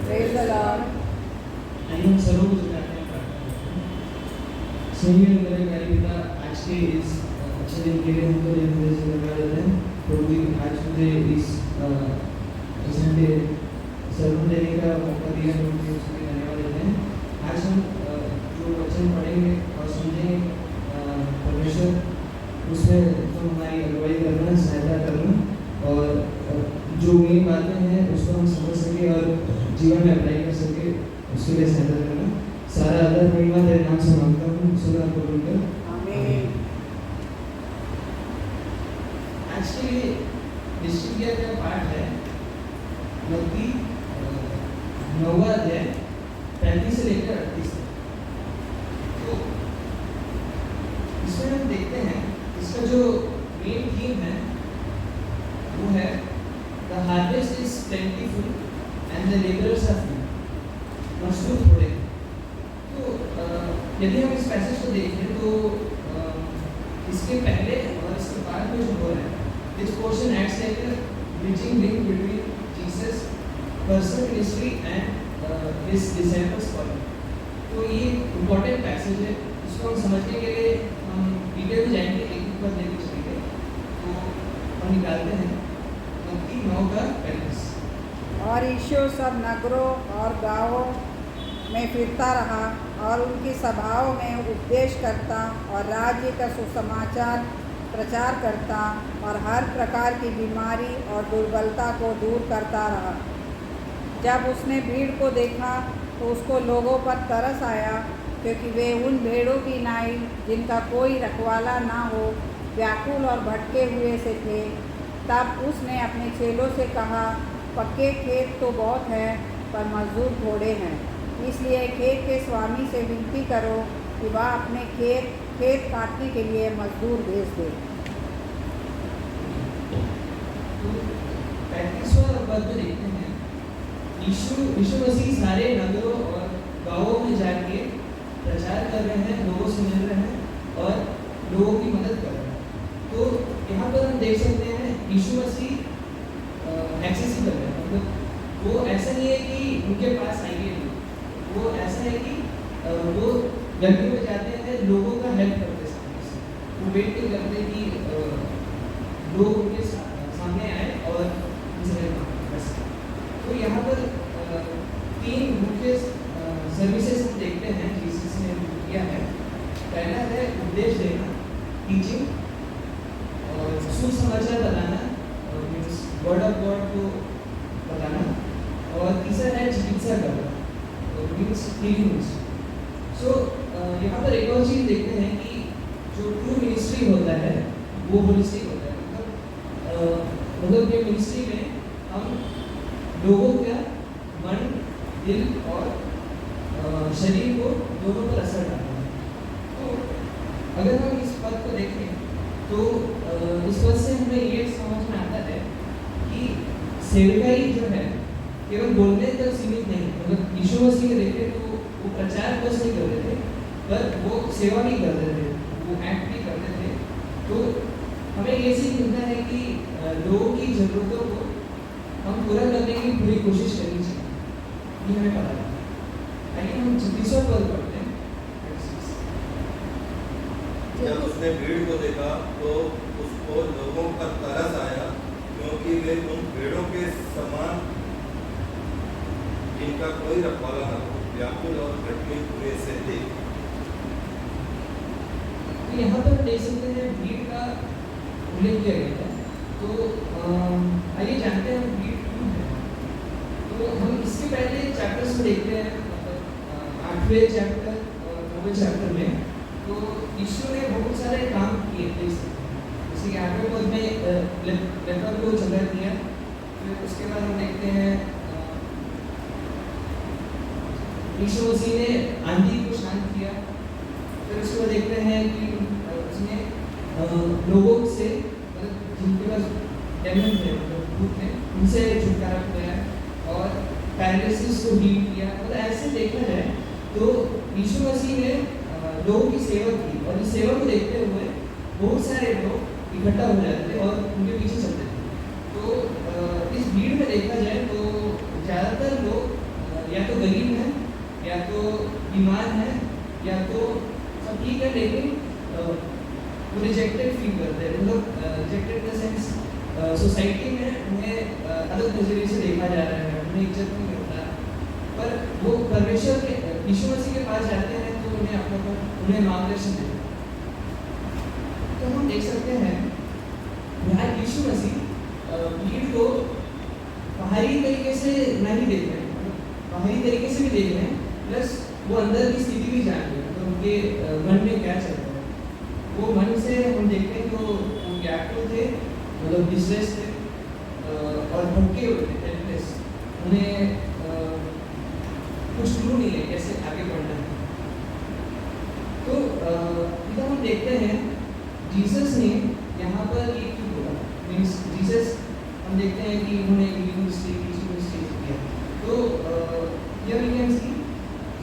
Praise the Lord. आइए हम सर्वों को झुकाते हैं प्रार्थना करते हैं। सही मेरे प्यारे पिता, आज के इस अच्छे दिन के लिए हमको हृदय से धन्यवाद देते हैं। प्रभु आज मुझे इस संडे सर्वन देने का मौका दिया, प्रभु उसके लिए धन्यवाद देते हैं। आज हम जो वचन पढ़ेंगे और सुनेंगे, परमेश्वर उसमें तो हमारी अगुवाई करना, सहायता करना और जो मेन बातें हैं उसको हम समझ सके और जीवन में अप्लाई कर सके, उसके लिए सहायता करना। सारा आदर महिमा तेरे नाम से मांगता हूँ, सुना कबूल कर, आमीन। आज के लिए निश्चित किया गया पाठ है मत्ती 9वां अध्याय 35 से लेकर 38 तक। तो इसमें हम देखते हैं इसका जो मेन थीम है वो है The harvest is plentiful and the laborers are few. मजदूर थोड़े। तो यदि हम इस पैसेज को देखें तो इसके पहले और इसके बाद में जो हो रहा है, this portion acts like a bridging link between Jesus' personal ministry and his disciples following. तो ये इम्पोर्टेंट पैसेज है, इसको हम समझने के लिए हम डिटेल में जाएंगे, एक बार लेके चलेंगे। तो हम निकालते हैं मत्ती 9 का 35। और यीशु सब नगरों और गांवों में फिरता रहा और उनकी सभाओं में उपदेश करता और राज्य का सुसमाचार प्रचार करता और हर प्रकार की बीमारी और दुर्बलता को दूर करता रहा। जब उसने भीड़ को देखा तो उसको लोगों पर तरस आया, क्योंकि वे उन भेड़ों की नाई जिनका कोई रखवाला ना हो व्याकुल और भटके हुए से थे। तब उसने अपने चेलों से कहा, पक्के खेत तो बहुत हैं पर मजदूर थोड़े हैं, इसलिए खेत के स्वामी से विनती करो कि वह अपने खेत काटने के लिए मजदूर भेज दे। 35वां पद में देखते हैं यीशु मसीह सारे नगरों और गांवों में जाके प्रचार कर रहे हैं, लोगों से मिल रहे हैं और लोगों की मदद कर रहे हैं। तो यहाँ पर हम देख सकते हैं यीशु मसीह एक्सेसिबल है, मतलब वो ऐसा नहीं है कि उनके पास आएंगे, वो ऐसा है कि वो गलियों में जाते हैं, लोगों का हेल्प करते हैं, वो वेट नहीं करते कि लोग उनके सामने आए और उनसे हेल्प मांगे। तो यहाँ पर 3 मुख्य सर्विसेज हम देखते हैं जीसस ने किया है। पहला है उपदेश देना, टीचिंग, और सुसमाचार बताना, वर्ड ऑफ गॉड को बताना, और तीसरा है चिकित्सा करना, मीन्स हीलिंग। सो यहाँ पर एक और चीज़ देखते हैं कि जो ट्रू मिनिस्ट्री होता है वो होलिस्टिक होता है। मतलब ये मिनिस्ट्री में हम लोगों का मन, दिल और शरीर को दोनों पर असर डालते हैं। तो अगर हम इस पद को देखें तो इस पद से हमें ये समझ में आता है कि सेवकाई जो है केवल बोलने तक सीमित नहीं। मतलब यीशु मसीह के देखे तो वो प्रचार बस नहीं करते थे, पर वो सेवा भी करते थे, वो एक्ट भी करते थे। तो हमें ये सीख मिलता है कि लोगों की ज़रूरतों को हम पूरा करने की पूरी कोशिश करनी चाहिए, ये हमें पता है। आइए हम 36वां पद पढ़ते हैं। जब उसने भीड़ को देखा तो उसको लोगों पर तरस आया, क्योंकि वे उन भेड़ों के समान जिनका कोई रखवाला न हो व्याकुल और भटके हुए से थे। तो यहाँ पर देख सकते हैं भीड़ का उल्लेख किया गया है। तो आइए जानते हैं भीड़ क्यों है। तो हम इसके पहले चैप्टर्स में देखते हैं, मतलब 8वें चैप्टर और 9वें चैप्टर में तो यीशु ने बहुत सारे काम किए थे। जैसे कि 8वें पद में लेपर को चंगा दिया, फिर उसके बाद हम देखते हैं यीशु मसीह ने आंधी को शांत किया। फिर उसके बाद देखते हैं कि उसने लोगों से, मतलब जिनके पास डेमन थे, मतलब भूत थे, उनसे छुटकारा पाया और पैरालिसिस को हील किया। मतलब ऐसे देखा जाए तो यीशु मसीह ने लोगों की सेवा की, और इस सेवा को देखते हुए बहुत सारे लोग इकट्ठा हो जाते थे और उनके पीछे चलते थे। तो इस भीड़ में देखा जाए तो ज़्यादातर लोग या तो गरीब है, या तो बीमार है, या तो सब ठीक है लेकिन वो रिजेक्टेड फील करते हैं, मतलब rejected in the sense society में उन्हें अलग नजरिए से देखा जा रहा है, उन्हें इज्जत नहीं मिलता। पर वो परमेश्वर के यीशु मसीह के पास जाते हैं तो उन्हें अपना उन्हें मार्गदर्शन देते हैं। तो हम देख सकते हैं यहाँ यीशु मसीह भीड़ को बाहरी तरीके से नहीं देख रहे हैं, बाहरी तरीके से भी देख रहे हैं, प्लस वो अंदर की स्थिति भी जान रहे हैं, तो उनके मन में क्या चल रहा है। वो मन से हम देखते हैं तो वो व्याकुल थे, मतलब डिस्ट्रेस थे और भटके हुए थे, हेल्पलेस। उन्हें कुछ क्लू नहीं है कैसे आगे बढ़ना है। तो इधर हम देखते हैं जीसस ने यहाँ पर ये क्यों बोला, मीन्स जीसस हम देखते हैं कि उन्होंने मिनिस्ट्री किया। तो here we can see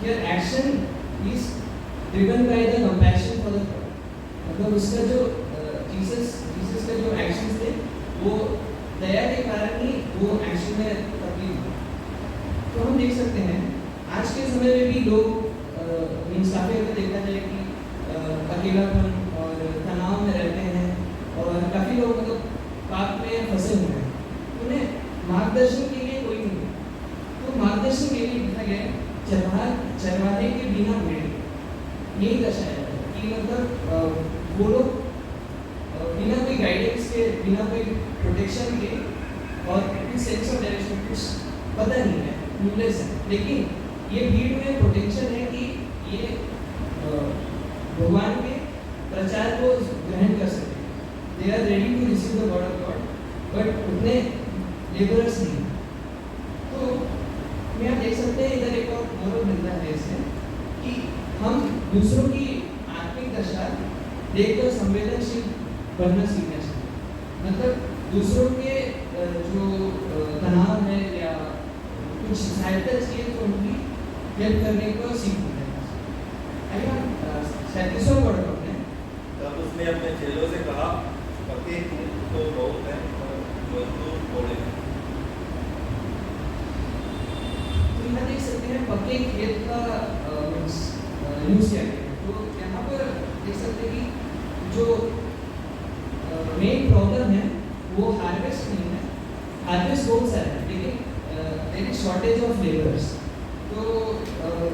here action is driven by the compassion for the crowd। मतलब उसका जो जीसस का जो एक्शन थे वो दया के कारण ही वो एक्शन में तब्दील हुआ। तो हम देख सकते हैं आज के समय में भी लोग मीन्स काफ़ी अगर देखा जाए कि अकेलापन और तनाव में रहते हैं और काफ़ी लोग मतलब पाप में फंसे हुए हैं, उन्हें मार्गदर्शन के लिए कोई नहीं है। तो मार्गदर्शन के लिए लिखा गया चरवाहे के बिना भेड़, यही दर्शाया है कि मतलब वो लोग बिना कोई गाइडेंस के, बिना कोई प्रोटेक्शन के और सेंस ऑफ डायरेक्शन कुछ पता नहीं है, न्यूलेस है, लेकिन ये भीड़ में प्रोटेक्शन है कि ये भगवान के प्रचार को ग्रहण कर सके। They are ready to receive the word of God, but उतने लेबरर्स नहीं। तो यहाँ देख सकते हैं इधर एक और मोरल मिलता है इससे कि हम दूसरों की आत्मिक दशा देखकर संवेदनशील बनना सीखना चाहिए। मतलब दूसरों के जो तनाव है या कुछ सहायता चाहिए तो उनकी हेल्प करने को सीखना है। सैंतीसवां वर्ड अपने तब उसने अपने चेलों से कहा, पके तो बहुत है और मजदूर थोड़े हैं। तो यहाँ देख सकते हैं पके खेत का यूज किया गया। तो यहाँ पर देख सकते हैं कि जो मेन प्रॉब्लम है वो हार्वेस्ट नहीं है, हार्वेस्ट बहुत सारा है लेकिन there is shortage of labours. तो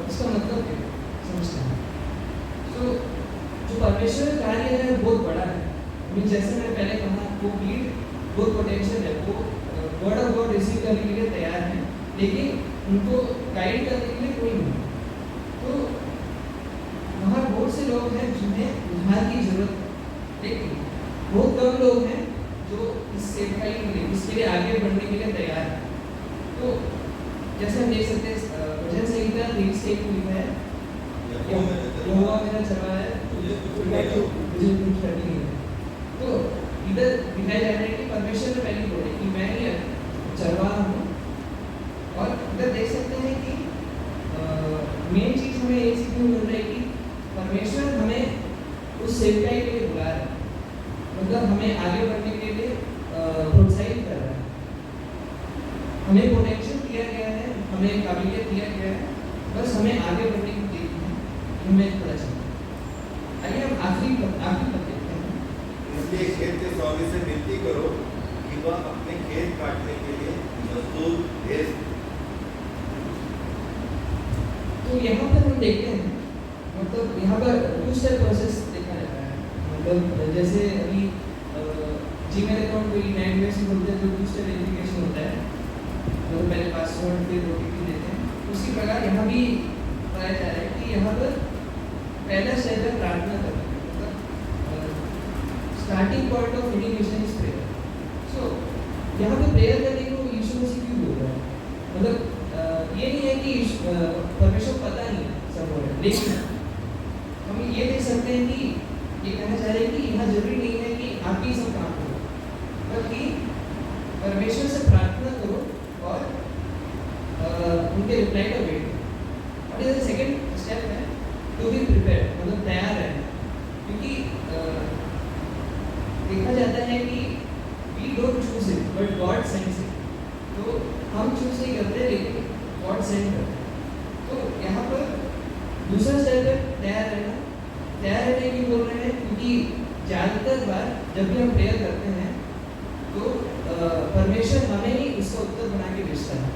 इसका मतलब क्या समझते हैं। तो जो परमेश्वर का कार्य है बहुत बड़ा है, मीन जैसे मैंने पहले कहा वो भीड़ बहुत पोटेंशियल है, वो वर्ड ऑफ गॉड रिसीव करने के लिए तैयार है, लेकिन उनको गाइड करने के लिए कोई नहीं। तो वहाँ बहुत से लोग हैं जिन्हें उद्धार की जरूरत है, लेकिन बहुत कम लोग हैं जो इस सेवकाई के लिए, इसके लिए आगे बढ़ने के लिए तैयार है। तो जैसे हम देख सकते हैं भजन संहिता 23 में है, यहोवा मेरा चरवाहा है, मुझे कुछ करनी नहीं है। तो इधर दिखाया जा रहा है कि परमेश्वर ने पहले बोले कि मैं ही चरवाहा हूँ। और इधर देख सकते हैं कि मेन चीज़ हमें ये सीखने को मिल रहा है कि परमेश्वर हमें उस सेवकाई के लिए बुला रहा है, मतलब हमें आगे बढ़ने के लिए प्रोत्साहित कर रहा है। हमें पोटेंशियल दिया गया है, हमें काबिलियत दिया गया है, बस हमें आगे बढ़ने की देनी है, हमें पता चलता। आइए हम आखिरी पद देखते हैं। इसलिए खेत के स्वामी से विनती करो कि वह अपने खेत काटने के लिए मजदूर भेज। तो यहाँ पर हम देखते हैं, मतलब यहाँ पर टू स्टेप प्रोसेस देखा जाता है। मतलब जैसे अभी जीमेल अकाउंट कोई नए इन्वेस्ट बोलते हैं तो टू स्टेप वेरिफिकेशन होता है, तो पहले पासवर्ड फिर ओटीपी देते हैं। उसी प्रकार यहाँ भी बताया जा रहा है कि यहाँ पर पहला स्टेप है प्रार्थना करना, मतलब starting point of initiation is prayer. So यहाँ पे प्रेयर करने को यीशु मसीह क्यों बोल रहा है, मतलब ये नहीं है कि परमेश्वर पता नहीं सब हो रहा है, लेकिन हम ये देख सकते हैं कि ये कहना चाह रहे हैं कि यहाँ जरूरी नहीं है कि आप ही सब काम करो, बल्कि परमेश्वर से प्रार्थना करो और उनके रिप्लाई का वेट करो। और ये सेकंड स्टेप है टू बी प्रिपेयर, मतलब तैयार रहना, क्योंकि देखा जाता है कि we don't choose it but God sends it. तो हम चूज नहीं करते लेकिन गॉड सेंड करते हैं। क्योंकि ज़्यादातर बार जब भी हम प्रेयर करते हैं तो परमेश्वर हमें ही उसका उत्तर बना के भेजता है,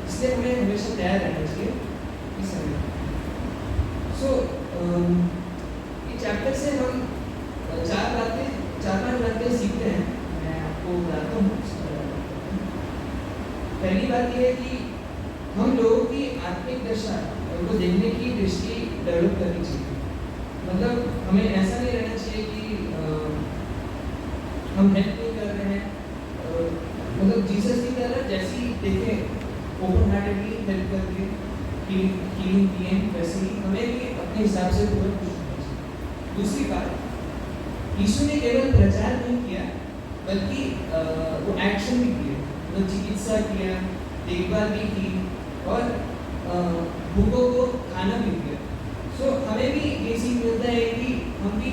इसलिए हमें हमेशा तैयार रहना चाहिए इस समय। सो इस चैप्टर से हम चार पांच बातें सीखते हैं। मैं आपको बताता हूँ। पहली बात यह है कि हम लोगों की आत्मिक दशा को देखने की दृष्टि डेवलप करनी चाहिए। मतलब हमें ऐसा नहीं रहना चाहिए कि हम हेल्प नहीं कर रहे हैं, मतलब जीसस की तरह जैसी देखें ओपन हार्टेडली हेल्प करके हीलिंग दिए, वैसे ही हमें भी अपने हिसाब से पूरा कुछ करना चाहिए। दूसरी बात, यीशु ने केवल प्रचार नहीं किया बल्कि वो एक्शन भी किए, मतलब चिकित्सा किया, देखभाल भी की और भूखों को खाना भी दिया। सो हमें भी ये सीख मिलता है कि हम भी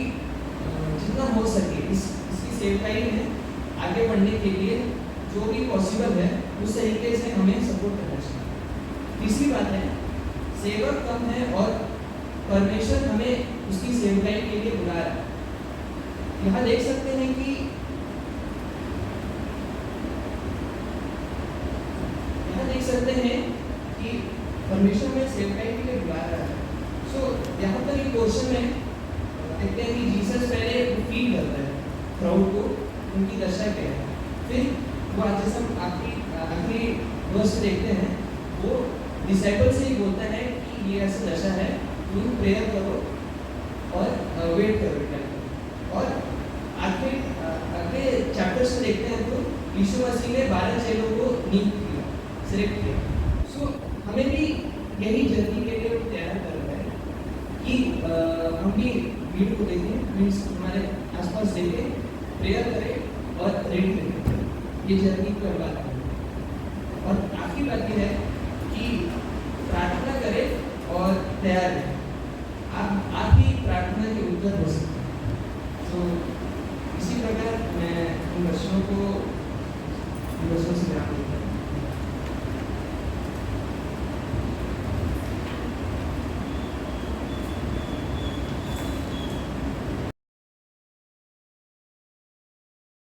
जितना हो सके इसकी सेवकाई में आगे बढ़ने के लिए जो भी पॉसिबल है उस तरीके से हमें सपोर्ट करना चाहिए। तीसरी बात है, सेवक कम है और परमेश्वर हमें उसकी सेवकाई के लिए बुला रहा है। यहाँ देख सकते हैं कि परमेश्वर में सेवकाई के लिए बुला रहा है। सो यहाँ पर ये पोर्शन में देखते हैं कि जीसस पहले फील करता है क्राउड को, उनकी दशा क्या है। फिर वो जैसे हम आखिरी वर्ष देखते हैं, वो डिसाइपल से ही बोलता है कि ये ऐसा दशा है, तुम प्रेयर करो और वेट करो टाइम। और आगे चैप्टर्स में देखते हैं तो यीशु मसीह ने 12 चेलों को नियुक्त किया, सिलेक्ट किया। सो हमें भी यही जर्नी के लिए तैयार कर रहा है कि हम भी भीड़ को देखें, मीन्स हमारे आसपास देखें, प्रेयर करें और रेडी रहें। ये जर्नी पर बात करें। और आखिरी बात यह है कि प्रार्थना करें और तैयार रहें। आप ही प्रार्थना के उत्तर हो सकते हैं। तो इसी प्रकार मैं इन वचनों से विराम देता हूँ।